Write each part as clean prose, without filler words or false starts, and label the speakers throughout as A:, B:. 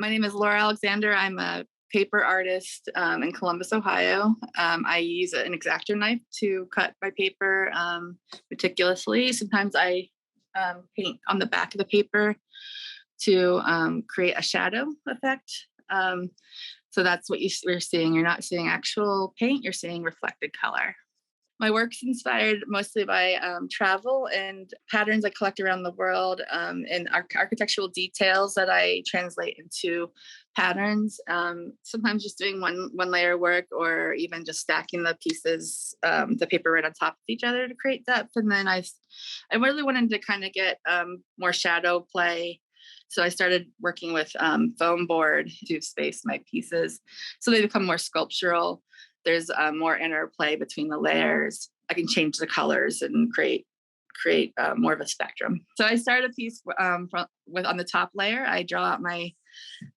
A: My name is Laura Alexander. I'm a paper artist in Columbus, Ohio. I use an X-Acto knife to cut my paper meticulously. Sometimes I paint on the back of the paper to create a shadow effect. So that's what you're seeing. You're not seeing actual paint, you're seeing reflected color. My work's inspired mostly by travel and patterns I collect around the world, and architectural details that I translate into patterns. Sometimes just doing one layer work, or even just stacking the pieces, the paper right on top of each other to create depth. And then I really wanted to kind of get more shadow play. So I started working with foam board to space my pieces so they become more sculptural. There's more interplay between the layers. I can change the colors and create more of a spectrum. So I start a piece on the top layer. I draw out my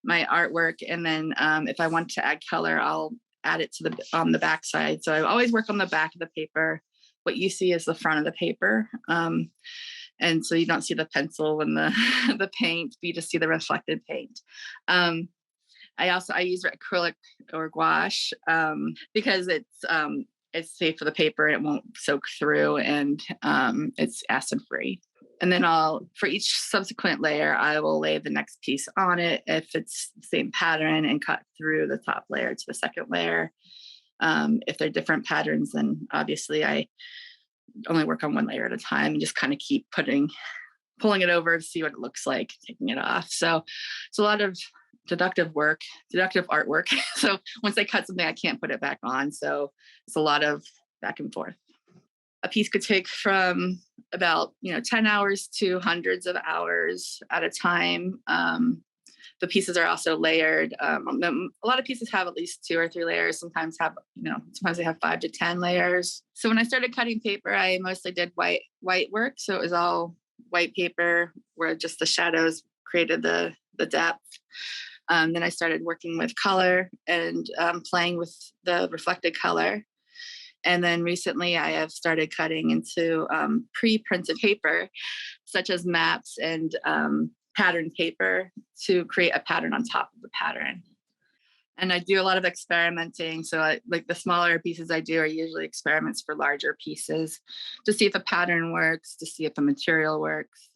A: artwork, and then if I want to add color, I'll add it to on the back side. So I always work on the back of the paper. What you see is the front of the paper. And so you don't see the pencil and the the paint, but you just see the reflected paint. I use acrylic or gouache because it's safe for the paper and it won't soak through, and it's acid free. And then for each subsequent layer, I will lay the next piece on it if it's the same pattern and cut through the top layer to the second layer. If they're different patterns, then obviously I only work on one layer at a time and just kind of keep pulling it over to see what it looks like, taking it off. So it's a lot of deductive artwork. So once I cut something, I can't put it back on. So it's a lot of back and forth. A piece could take from about 10 hours to hundreds of hours at a time. The pieces are also layered. A lot of pieces have at least 2 or 3 layers. Sometimes they have 5 to 10 layers. So when I started cutting paper, I mostly did white work. So it was all white paper where just the shadows created the depth. Then I started working with color and playing with the reflected color. And then recently I have started cutting into pre-printed paper, such as maps and pattern paper, to create a pattern on top of the pattern. And I do a lot of experimenting. So like the smaller pieces I do are usually experiments for larger pieces to see if a pattern works, to see if a material works.